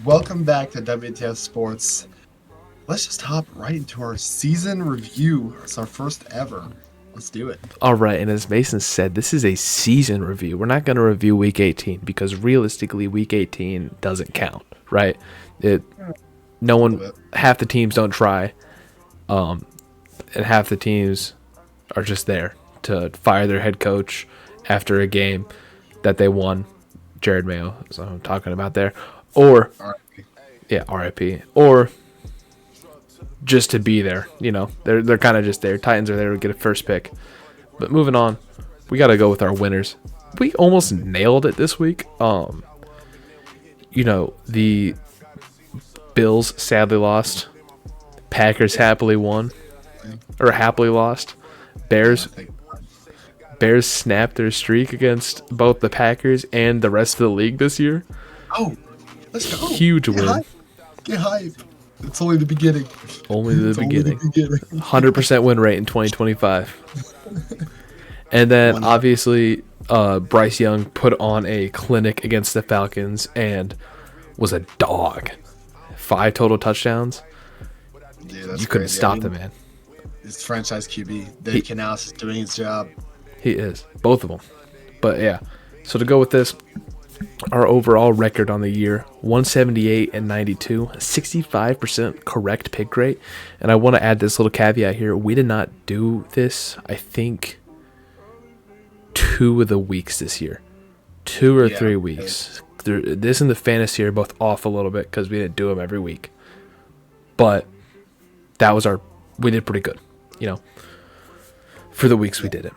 Welcome back to WTF Sports. Let's just hop right into our season review. It's our first ever. Let's do it. All right, and as Mason said, this is a season review. We're not going to review Week 18 because realistically, Week 18 doesn't count, right? Half the teams don't try, and half the teams are just there to fire their head coach after a game that they won. Jared Mayo, is what I'm talking about there, or RIP, or just to be there. They're kind of just there. Titans are there to get a first pick. But moving on, we got to go with our winners. We almost nailed it this week. The Bills sadly lost. Packers happily won, or happily lost. Bears snapped their streak against both the Packers and the rest of the league this year. Oh, let's go. Huge win. Get hype. It's only the beginning. Only the beginning. 100% win rate in 2025. And then, obviously, Bryce Young put on a clinic against the Falcons and was a dog. 5 total touchdowns. Dude, that's you couldn't crazy. stop the man. It's franchise QB. Dave Canales is doing his job. He is. Both of them. But, yeah. So, to go with this, our overall record on the year, 178-92, 65% correct pick rate. And I want to add this little caveat here. We did not do this, I think, 2 of the weeks this year. 2 or 3 weeks. This and the fantasy are both off a little bit because we didn't do them every week. But we did pretty good, for the weeks we did it.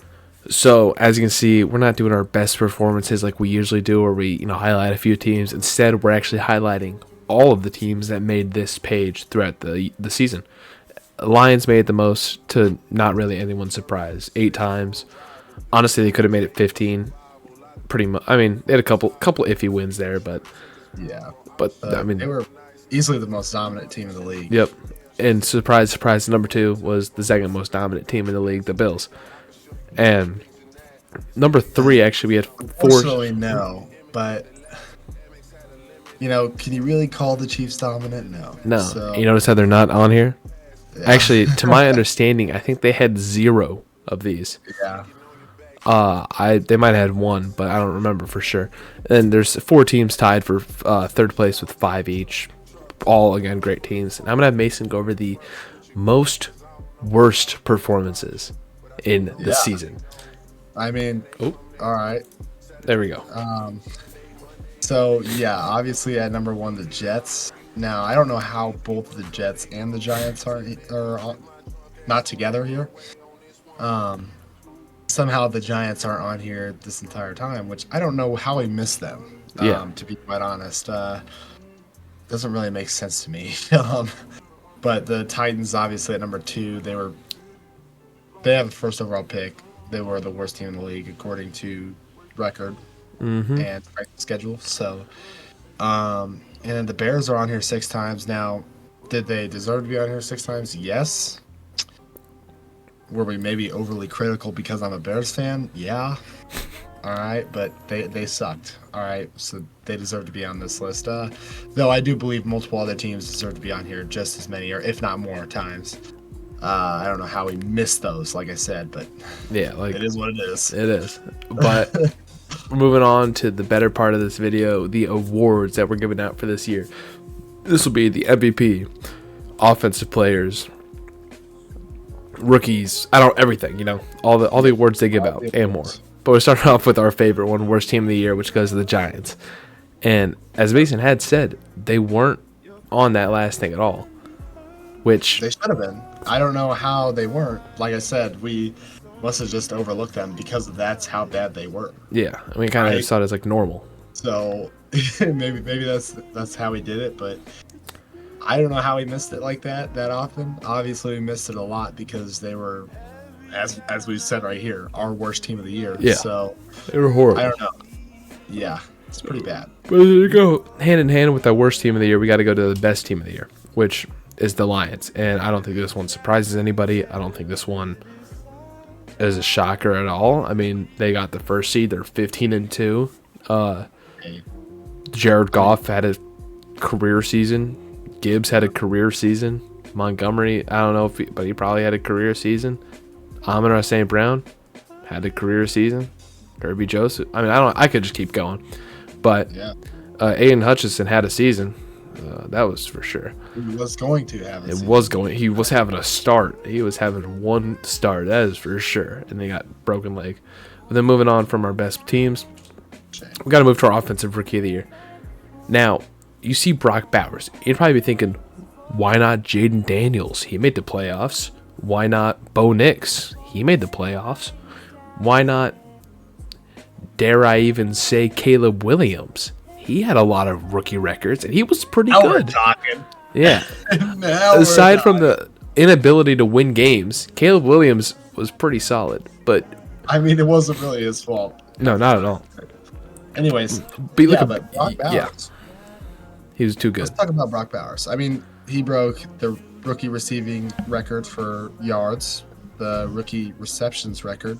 So, as you can see, we're not doing our best performances like we usually do, where we, highlight a few teams. Instead, we're actually highlighting all of the teams that made this page throughout the season. Lions made the most, to not really anyone's surprise, 8 times. Honestly, they could have made it 15. Pretty much. I mean, they had a couple iffy wins there, but yeah. But I mean, they were easily the most dominant team in the league. Yep. And surprise, number 2 was the second most dominant team in the league, the Bills. And number 3, actually, we had 4. Unfortunately, no. But, can you really call the Chiefs dominant? No. No. So, you notice how they're not on here? Yeah. Actually, to my understanding, I think they had 0 of these. Yeah. They might have had 1, but I don't remember for sure. And there's 4 teams tied for third place with 5 each. All, again, great teams. And I'm going to have Mason go over the most worst performances in the season. I mean, all right. There we go. So, obviously at number 1, the Jets. Now, I don't know how both the Jets and the Giants are not together here. Somehow the Giants aren't on here this entire time, which I don't know how we missed them, to be quite honest. Doesn't really make sense to me. But the Titans, obviously, at number 2, they have the first overall pick. They were the worst team in the league, according to record and schedule. So, and then the Bears are on here 6 times. Now, did they deserve to be on here 6 times? Yes. Were we maybe overly critical because I'm a Bears fan? Yeah. All right, but they sucked. All right, so they deserve to be on this list. Though I do believe multiple other teams deserve to be on here just as many, or if not more times. I don't know how we missed those, like I said, but it is what it is. It is. But moving on to the better part of this video, the awards that we're giving out for this year. This will be the MVP, offensive players, rookies, everything, all the awards they give out and more. But we're starting off with our favorite one, worst team of the year, which goes to the Giants. And as Mason had said, they weren't on that last thing at all. Which they should have been. I don't know how they weren't. Like I said, we must have just overlooked them because that's how bad they were. Yeah, I mean, kind of saw it as like normal. So maybe that's how we did it, but I don't know how we missed it like that often. Obviously, we missed it a lot because they were, as we said right here, our worst team of the year. Yeah, so they were horrible. I don't know. Yeah, it's pretty bad. But to go hand in hand with our worst team of the year, we got to go to the best team of the year, which is the Lions. And I don't think this one surprises anybody. I don't think this one is a shocker at all. I mean, they got the first seed. They're 15-2. Jared Goff had a career season. Gibbs had a career season. Montgomery, I don't know but he probably had a career season. Amon-Ra St. Brown had a career season. Kirby Joseph. I mean, I could just keep going, but Yeah. Aiden Hutchinson had a season. That was for sure. He was going to have a season. He was having a start. He was having one start. That is for sure. And they got broken leg. But then moving on from our best teams, we got to move to our offensive rookie of the year. Now, you see Brock Bowers. You'd probably be thinking, why not Jaden Daniels? He made the playoffs. Why not Bo Nix? He made the playoffs. Why not, dare I even say, Caleb Williams? He had a lot of rookie records, and he was pretty Now good. we're talking. Yeah. Aside from the inability to win games, Caleb Williams was pretty solid. But I mean, it wasn't really his fault. no, not at all. Anyways, But Brock Bowers. Yeah, he was too good. Let's talk about Brock Bowers. I mean, he broke the rookie receiving record for yards, the rookie receptions record.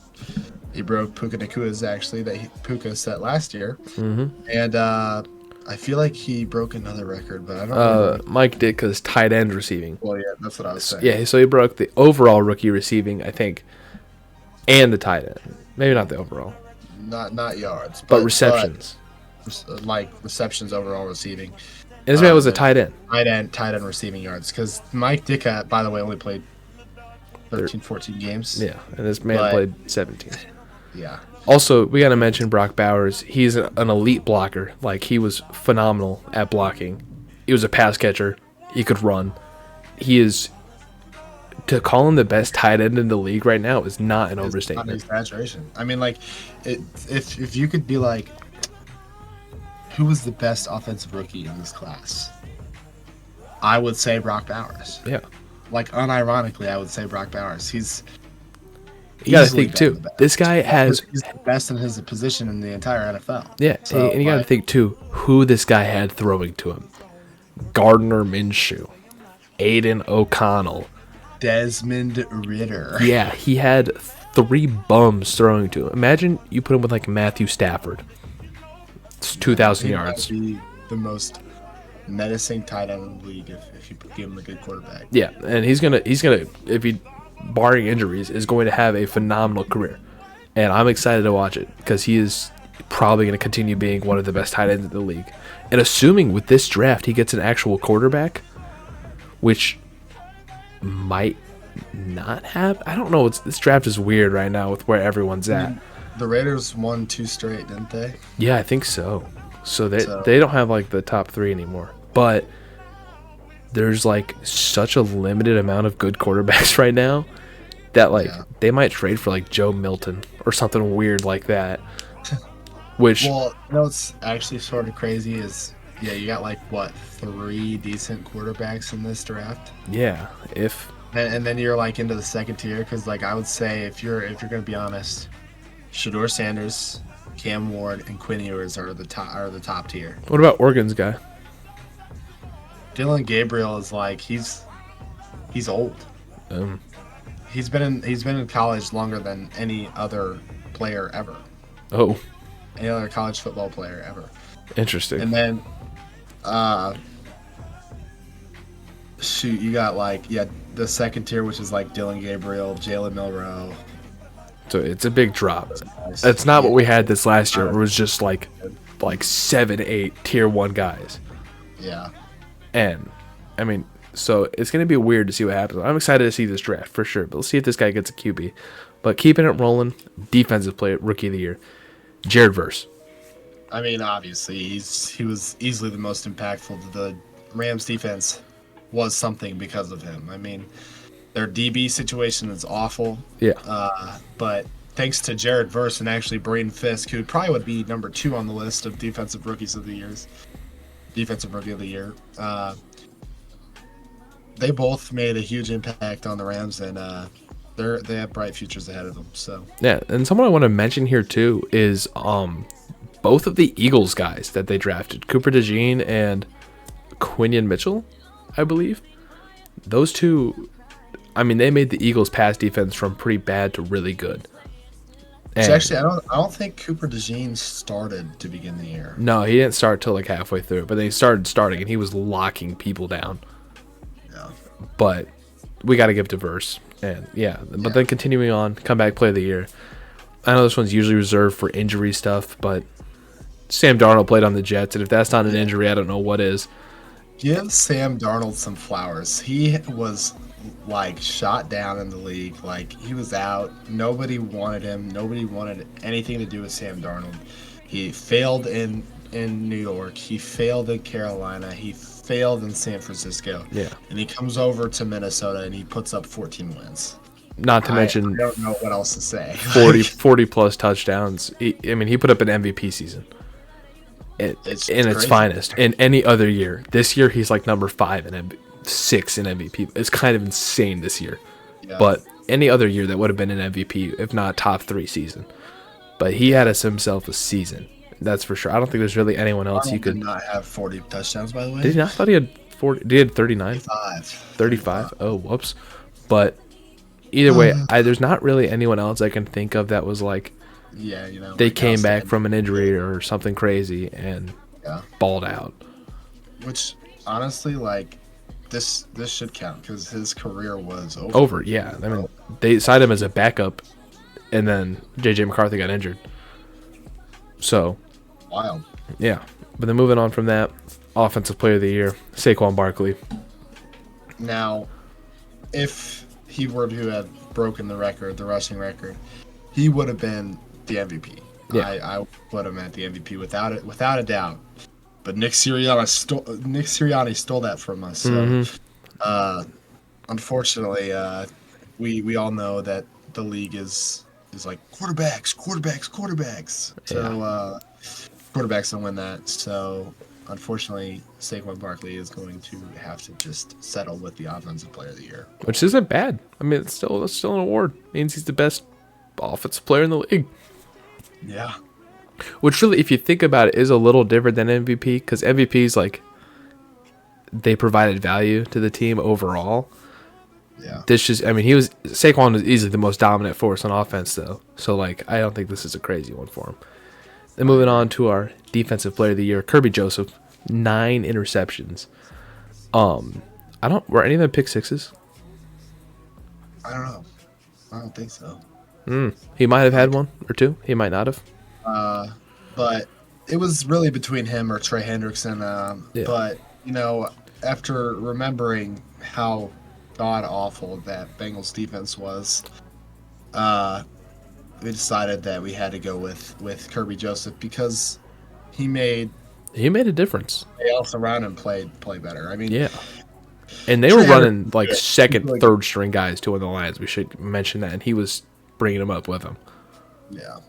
He broke Puka Nakua's actually Puka set last year, and I feel like he broke another record, but I don't know. Mike Ditka's tight end receiving. Well, yeah, that's what I was saying. Yeah, so he broke the overall rookie receiving, I think, and the tight end. Maybe not the overall, Not yards, but receptions. Like receptions overall receiving. And this man was a tight end. Tight end receiving yards. Because Mike Ditka, by the way, only played 13, 14 games. Yeah, and this man played 17. Yeah. Also, we got to mention Brock Bowers. He's an elite blocker. Like, he was phenomenal at blocking. He was a pass catcher. He could run. He is... To call him the best tight end in the league right now is not an overstatement. It's not an exaggeration. I mean, like, if you could be like, who was the best offensive rookie in this class? I would say Brock Bowers. Yeah. Like, unironically, I would say Brock Bowers. You got to think, too. This guy he's the best in his position in the entire NFL. Yeah, so, and you got to think, too, who this guy had throwing to him. Gardner Minshew. Aiden O'Connell. Desmond Ridder. Yeah, he had 3 bums throwing to him. Imagine you put him with, like, Matthew Stafford. It's 2,000 yards. That would be the most menacing tight end in the league if you give him a good quarterback. Yeah, and he's gonna if he, barring injuries, is going to have a phenomenal career, and I'm excited to watch it because he is probably going to continue being one of the best tight ends in the league. And assuming with this draft he gets an actual quarterback, which might not have. I don't know. This draft is weird right now with where everyone's at. The Raiders won 2 straight, didn't they? Yeah, I think so. So they don't have like the top 3 anymore. But there's like such a limited amount of good quarterbacks right now that they might trade for like Joe Milton or something weird like that. Which what's actually sort of crazy is you got like 3 decent quarterbacks in this draft. Yeah, and then you're like into the second tier because like I would say if you're gonna be honest, Shedeur Sanders, Cam Ward, and Quinn Ewers are the top tier. What about Oregon's guy? Dylan Gabriel is like he's old. He's been in college longer than any other player ever. Oh. Any other college football player ever. Interesting. And then you got the second tier, which is like Dylan Gabriel, Jalen Milroe. So it's a big drop. That's not what we had this last year. It was just like 7, 8 tier 1 guys. Yeah. And I mean, so it's going to be weird to see what happens. I'm excited to see this draft for sure. But let's see if this guy gets a QB. But keeping it rolling, defensive player, rookie of the year, Jared Verse. I mean, obviously, he was easily the most impactful. The Rams defense was something because of him. I mean, their DB situation is awful. Yeah. But thanks to Jared Verse and actually Braden Fisk, who probably would be number 2 on the list of defensive rookie of the year. They both made a huge impact on the Rams, and they have bright futures ahead of them. So yeah, and someone I want to mention here too is both of the Eagles guys that they drafted, Cooper DeJean and Quinion Mitchell, I believe. Those two, I mean, they made the Eagles' pass defense from pretty bad to really good. So And actually, I don't think Cooper DeJean started to begin the year. no, he didn't start till like halfway through, but then he started starting and he was locking people down. Yeah. But we got to give to Verse. And yeah, but then continuing on, comeback play of the year. I know this one's usually reserved for injury stuff, but Sam Darnold played on the Jets, and if that's not an injury, I don't know what is. Give Sam Darnold some flowers. He was like shot down in the league. Like he was out. Nobody wanted him. Nobody wanted anything to do with Sam Darnold. He failed in New York. He failed in Carolina. He failed in San Francisco. Yeah. And he comes over to Minnesota and he puts up 14 wins. Not to mention I don't know what else to say. 40 plus touchdowns. He put up an MVP season. In its finest. In any other year. This year, he's like number 5 and 6 in MVP. It's kind of insane this year. Yeah. But any other year, that would have been an MVP, if not top 3 season. But he had himself a season. That's for sure. I don't think there's really anyone else you could. Did not have 40 touchdowns, by the way. Did he not? I thought he had 40. Did he have 39? 35. Oh, whoops. But either way, there's not really anyone else I can think of that was like, yeah, they like came back from an injury or something crazy and balled out. Which honestly, like, this should count because his career was over. Yeah, I mean, they signed him as a backup, and then J.J. McCarthy got injured. So wild. Yeah, but then moving on from that, offensive player of the year, Saquon Barkley. Now, if he were to have broken the rushing record, he would have been the MVP. Yeah. I put him at the MVP without a doubt. But Nick Sirianni stole that from us. So, unfortunately, we all know that the league is like quarterbacks. So quarterbacks don't win that. So unfortunately, Saquon Barkley is going to have to just settle with the offensive player of the year, which isn't bad. I mean, it's still an award. It means he's the best offensive player in the league. Yeah. Which really, if you think about it, is a little different than MVP, because MVPs, like, they provided value to the team overall. Yeah. Saquon was easily the most dominant force on offense, though. So, like, I don't think this is a crazy one for him. Then moving on to our defensive player of the year, Kirby Joseph, 9 interceptions. Were any of them pick sixes? I don't know. I don't think so. He might have had one or two. He might not have. But it was really between him or Trey Hendrickson. But, after remembering how god-awful that Bengals defense was, we decided that we had to go with Kirby Joseph because he made a difference. They else around him play better. I mean, yeah. And they were running like second, third string guys too on the lines. We should mention that, and he was bringing them up with him. Yeah.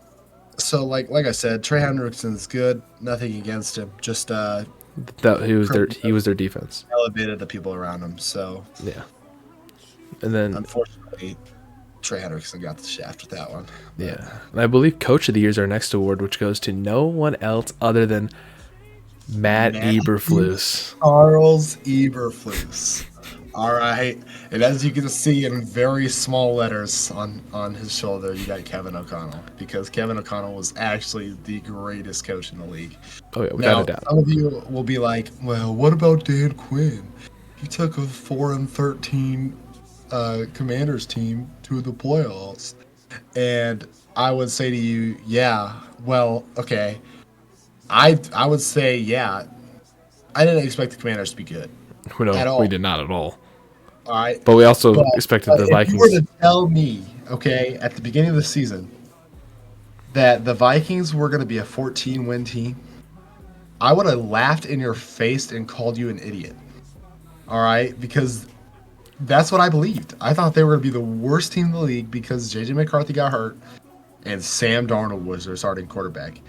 So like I said, Trey Hendrickson's good. Nothing against him. Just he was their defense. Elevated the people around him. So yeah. And then unfortunately, Trey Hendrickson got the shaft with that one. But. Yeah. And I believe Coach of the Year is our next award, which goes to no one else other than Matt Eberflus. Charles Eberflus. All right. And as you can see in very small letters on his shoulder, you got Kevin O'Connell, because Kevin O'Connell was actually the greatest coach in the league. Oh, yeah, without a doubt. Some of you will be like, well, what about Dan Quinn? He took a 4-13 Commanders team to the playoffs. And I would say to you, yeah, well, okay. I would say, yeah. I didn't expect the Commanders to be good. No, we did not at all. All right. But we also expected the Vikings. If you were to tell me, okay, at the beginning of the season, that the Vikings were going to be a 14-win team, I would have laughed in your face and called you an idiot. All right? Because that's what I believed. I thought they were going to be the worst team in the league because J.J. McCarthy got hurt and Sam Darnold was their starting quarterback.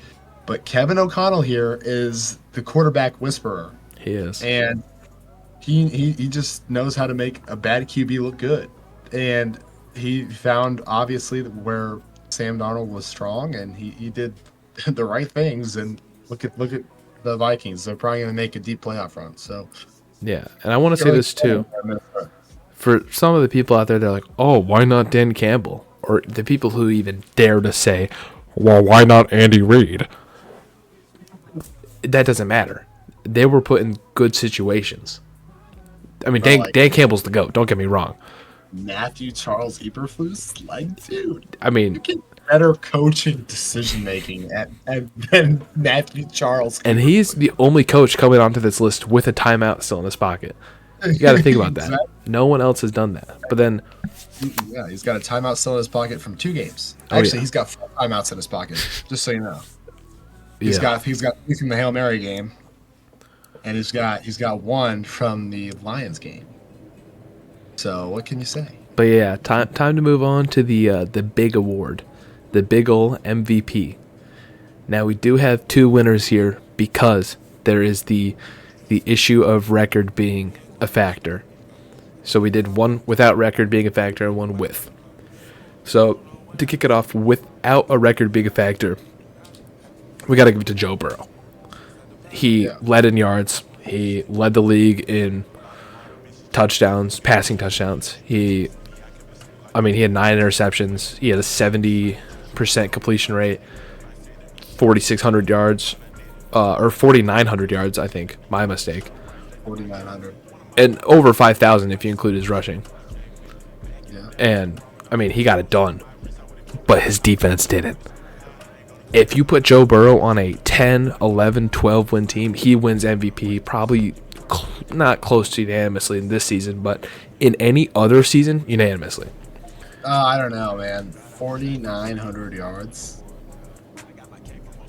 But Kevin O'Connell here is the quarterback whisperer. He is. And he just knows how to make a bad QB look good. And he found, obviously, where Sam Darnold was strong, and he did the right things. And look at the Vikings. They're probably going to make a deep playoff run. So, yeah, and I want to say this, too. For some of the people out there, they're like, oh, why not Dan Campbell? or the people who even dare to say, well, why not Andy Reid? That doesn't matter. They were put in good situations. I mean, Dan Campbell's the GOAT. Don't get me wrong. Matthew Charles Eberflus, like, dude, I mean, you get better coaching decision making than Matthew Charles. And he's the only coach coming onto this list with a timeout still in his pocket. You got to think about that. Exactly. No one else has done that. But then, yeah, he's got a timeout still in his pocket from 2 games. He's got 4 timeouts in his pocket. Just so you know, he's got 3 from the Hail Mary game, and he's got 1 from the Lions game. So what can you say? But yeah, time to move on to the big award, the big ol' MVP. Now we do have 2 winners here because there is the issue of record being a factor. So we did 1 without record being a factor and 1 with. So to kick it off, without a record being a factor, we got to give it to Joe Burrow. He led in yards. He led the league in touchdowns, passing touchdowns. He had 9 interceptions. He had a 70% completion rate, 4,600 yards, or 4,900 yards, I think. My mistake. 4,900. And over 5,000 if you include his rushing. Yeah. And, he got it done. But his defense didn't. If you put Joe Burrow on a 10, 11, 12 win team, he wins MVP, probably not close to unanimously in this season, but in any other season, unanimously. I don't know, man. 4,900 yards.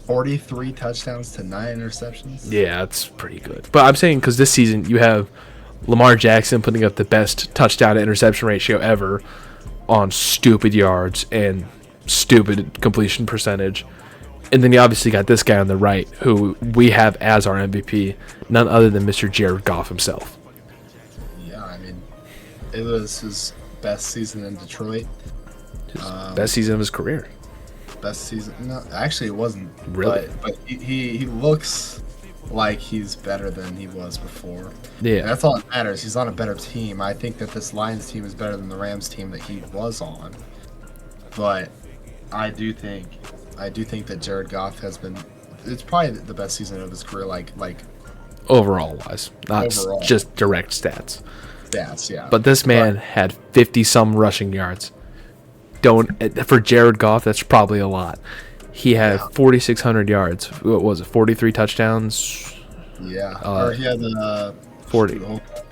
43 touchdowns to 9 interceptions. Yeah, that's pretty good. But I'm saying because this season you have Lamar Jackson putting up the best touchdown to interception ratio ever on stupid yards and stupid completion percentage. And then you obviously got this guy on the right who we have as our MVP, none other than Mr. Jared Goff himself. Yeah, it was his best season in Detroit. Best season of his career. Best season? No, actually it wasn't. Really? But he looks like he's better than he was before. Yeah. And that's all that matters. He's on a better team. I think that this Lions team is better than the Rams team that he was on. But I do think that Jared Goff has been. It's probably the best season of his career, like overall wise, not just direct stats. Stats, yeah. But this man had 50-some rushing yards. For Jared Goff, that's probably a lot. He had 4,600 yards. What was it? 43 touchdowns. Yeah. Or he had 40.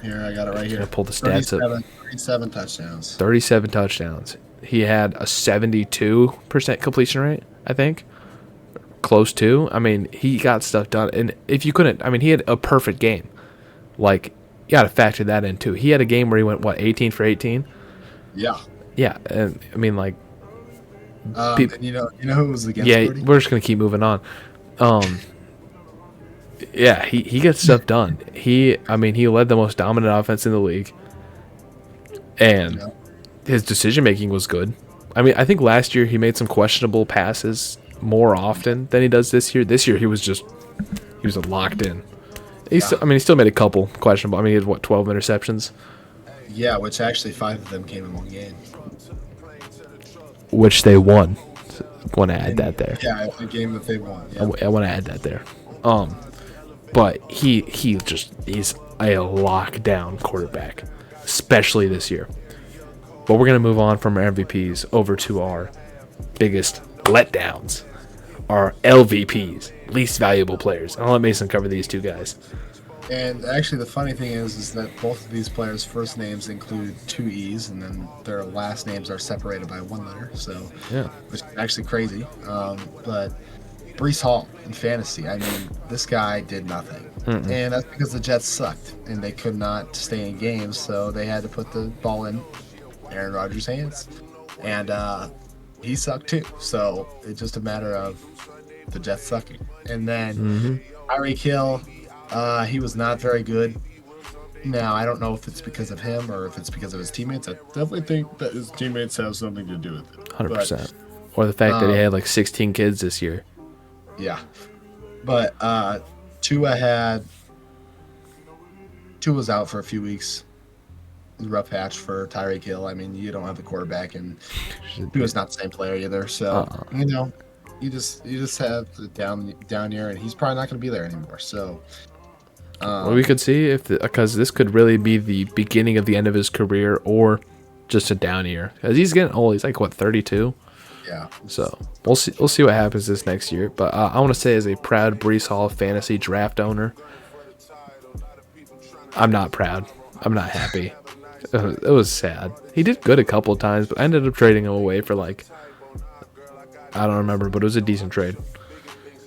Here, I got it right here. I pulled the stats up. 37 touchdowns. 37 touchdowns. He had a 72% completion rate, I think. Close to. He got stuff done. And if you couldn't, he had a perfect game. You got to factor that in, too. He had a game where he went, 18 for 18? Yeah. Yeah. And, and you know who was against Brody? We're just going to keep moving on. Yeah, he gets stuff done. He led the most dominant offense in the league. And his decision-making was good. I think last year he made some questionable passes more often than he does this year. This year he was locked in. He still made a couple questionable. He had 12 interceptions? Yeah, which actually 5 of them came in one game. Which they won. Want to add that there. Yeah, a game that they won. Yeah. I want to add that there. But he's a lockdown quarterback, especially this year. But we're going to move on from our MVPs over to our biggest letdowns, our LVPs, least valuable players. I'll let Mason cover these 2 guys. And actually, the funny thing is that both of these players' first names include 2 E's, and then their last names are separated by 1 letter. So, which is actually crazy. But Breece Hall in fantasy, this guy did nothing, and that's because the Jets sucked and they could not stay in games, so they had to put the ball in Aaron Rodgers' hands, and he sucked too. So it's just a matter of the Jets sucking. And then Tyreek Hill. He was not very good. Now, I don't know if it's because of him or if it's because of his teammates. I definitely think that his teammates have something to do with it. 100%. Or the fact that he had 16 kids this year. Yeah. But Tua was out for a few weeks. rough patch for Tyreek Hill. I mean, you don't have the quarterback, and he was not the same player either. So you just have the down year, and he's probably not going to be there anymore. So well, we could see if because this could really be the beginning of the end of his career, or just a down year, because he's getting old. He's like what, 32. Yeah. So we'll see. We'll see what happens this next year. But I want to say, as a proud Brees Hall fantasy draft owner, I'm not proud. I'm not happy. It was sad. He did good a couple of times, but I ended up trading him away for like, I don't remember, but it was a decent trade.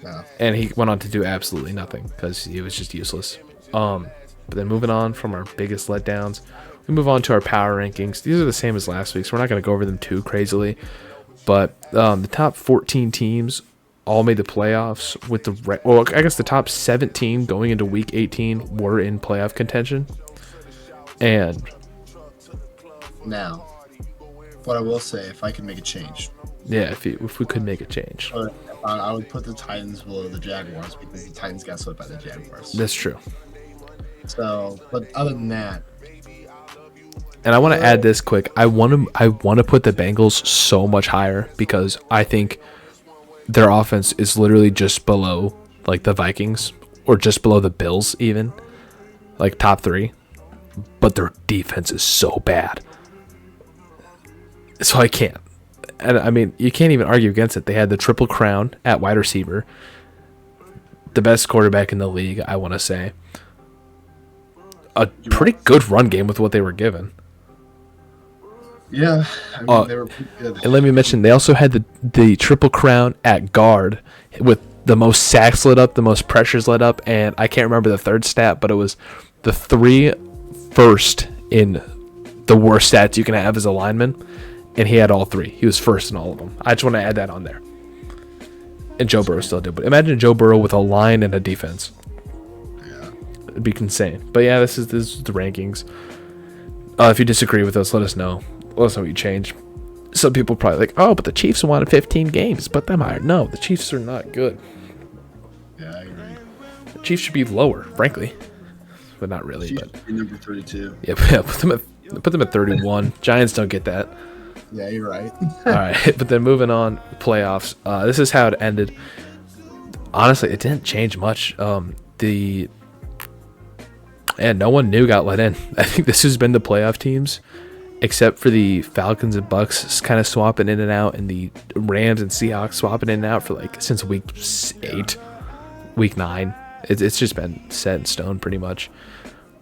Yeah. And he went on to do absolutely nothing because he was just useless. But then moving on from our biggest letdowns, we move on to our power rankings. These are the same as last week, so we're not going to go over them too crazily. But the top 14 teams all made the playoffs with the well, I guess the top 17 going into week 18 were in playoff contention. And now, what I will say, if I could make a change, yeah, if we could make a change, I would put the Titans below the Jaguars because the Titans got swept by the Jaguars. That's true. So, but other than that, and I want to add this quick. I want to put the Bengals so much higher because I think their offense is literally just below like the Vikings or just below the Bills, even like top 3. But their defense is so bad, so I can't. And I mean, you can't even argue against it. They had the triple crown at wide receiver, the best quarterback in the league, I want to say. A pretty good run game with what they were given. Yeah, I mean, they were pretty good. And let me mention, they also had the triple crown at guard with the most sacks let up, the most pressures let up, and I can't remember the third stat, but it was the 3 first in the worst stats you can have as a lineman, and he had all 3. He was first in all of them. I just want to add that on there. And Joe Burrow still did, but imagine Joe Burrow with a line and a defense. Yeah, It'd be insane. But yeah, this is the rankings. If you disagree with us, let us know. Let us know what you change. Some people probably like, oh, but the Chiefs won 15 games. Put them higher. No, the Chiefs are not good. Yeah, I agree. The Chiefs should be lower, frankly. But not really. Chiefs But should be number 32. yeah, put them at 31. Giants don't get that. Yeah, you're right. All right, but then moving on, playoffs. This is how it ended. Honestly, it didn't change much. And no one new got let in. I think this has been the playoff teams, except for the Falcons and Bucks kind of swapping in and out, and the Rams and Seahawks swapping in and out for like since week 8, week 9. It's just been set in stone pretty much.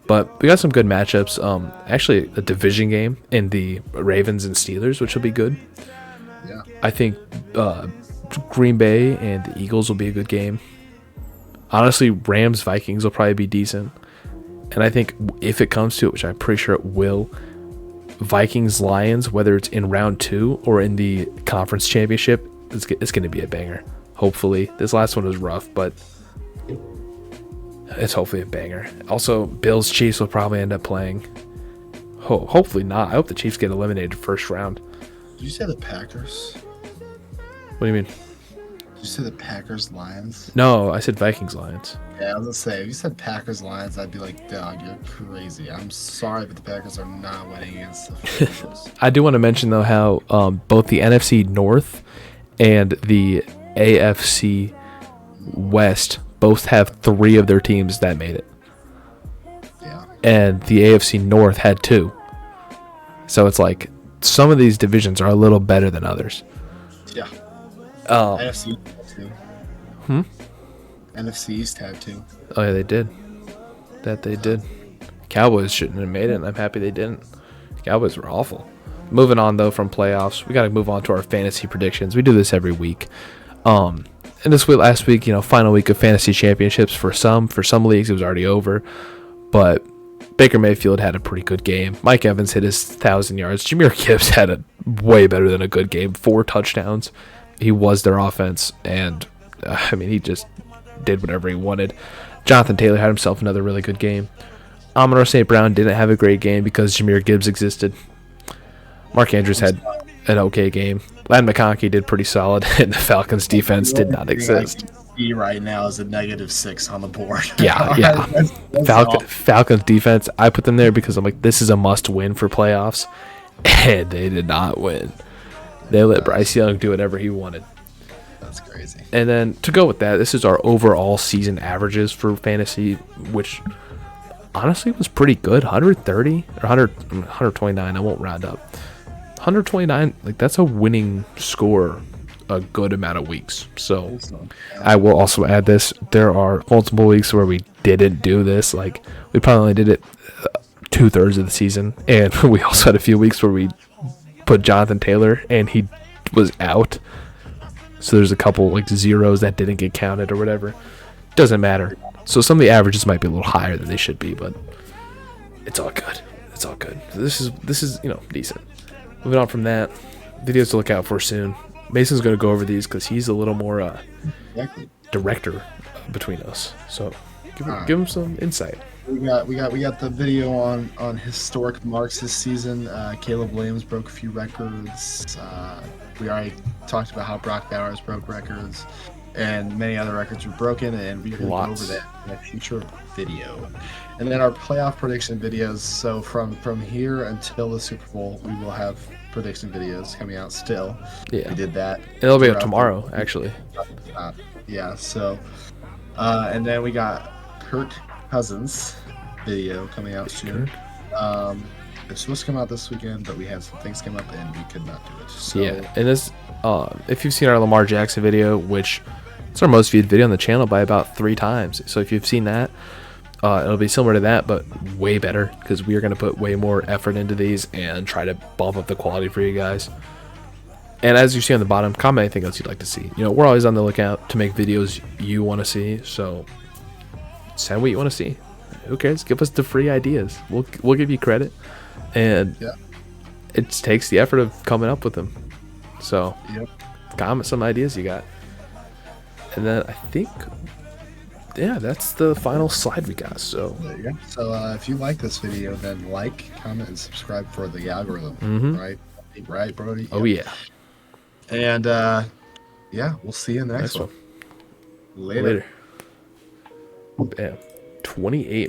But we got some good matchups. Actually, a division game in the Ravens and Steelers, which will be good. Yeah. I think Green Bay and the Eagles will be a good game. Honestly, Rams Vikings will probably be decent. And I think if it comes to it, which I'm pretty sure it will, Vikings Lions, whether it's in round 2 or in the conference championship, it's going to be a banger. Hopefully, this last one was rough, but it's hopefully a banger. Also, Bills Chiefs will probably end up playing. Hopefully not. I hope the Chiefs get eliminated first round. Did you say the Packers? What do you mean? Did you say the Packers Lions? No, I said Vikings Lions. Yeah, I was gonna say if you said Packers Lions, I'd be like, dog, you're crazy. I'm sorry, but the Packers are not winning against the Packers. I do want to mention though how both the NFC North and the AFC West both have 3 of their teams that made it. Yeah. And the AFC North had 2. So it's like some of these divisions are a little better than others. Yeah. NFC East had 2. NFC East had 2. Oh yeah, they did. That they did. Cowboys shouldn't have made it, and I'm happy they didn't. Cowboys were awful. Moving on though from playoffs, we got to move on to our fantasy predictions. We do this every week. And this week, last week, final week of fantasy championships for some leagues, it was already over. But Baker Mayfield had a pretty good game. Mike Evans hit his 1,000 yards. Jahmyr Gibbs had a way better than a good game. 4 touchdowns. He was their offense, and he just did whatever he wanted. Jonathan Taylor had himself another really good game. Amon-Ra St. Brown didn't have a great game because Jahmyr Gibbs existed. Mark Andrews had an okay game. Ladd McConkey did pretty solid, and the Falcons defense did not exist. MVP right now is a -6 on the board. Yeah, All yeah. right, that's all. Falcons defense. I put them there because I'm like, this is a must-win for playoffs, and they did not win. They let Bryce Young do whatever he wanted. That's crazy. And then to go with that, this is our overall season averages for fantasy, which honestly was pretty good. 130 or 129. I won't round up. 129. Like that's a winning score a good amount of weeks. So I will also add this. There are multiple weeks where we didn't do this. Like we probably only did it 2/3 of the season, and we also had a few weeks where we put Jonathan Taylor and he was out. So there's a couple like zeros that didn't get counted or whatever. Doesn't matter. So some of the averages might be a little higher than they should be, but it's all good. It's all good. This is decent. Moving on from that, videos to look out for soon. Mason's going to go over these because he's a little more director between us. So give him some insight. We got the video on historic marks this season. Caleb Williams broke a few records. We already talked about how Brock Bowers broke records, and many other records were broken. And we're going to go over that in a future video. And then our playoff prediction videos. So from here until the Super Bowl, we will have prediction videos coming out still. Yeah, we did that. It'll be up tomorrow, actually. Yeah. So, and then we got Kirk Cousins video coming out soon. It's supposed to come out this weekend, but we had some things come up and we could not do it. So, yeah, and this, if you've seen our Lamar Jackson video, which it's our most viewed video on the channel by about 3 times. So if you've seen that, it'll be similar to that, but way better because we are going to put way more effort into these and try to bump up the quality for you guys. And as you see on the bottom, comment anything else you'd like to see. We're always on the lookout to make videos you want to see. So send what you want to see. Who cares? Give us the free ideas. We'll give you credit, and it takes the effort of coming up with them. So comment some ideas you got, and then I think that's the final slide we got. So there you go. So if you like this video, then like, comment, and subscribe for the algorithm. Right, Brody? Oh yeah. And we'll see you in the next one. Later. Bam. 28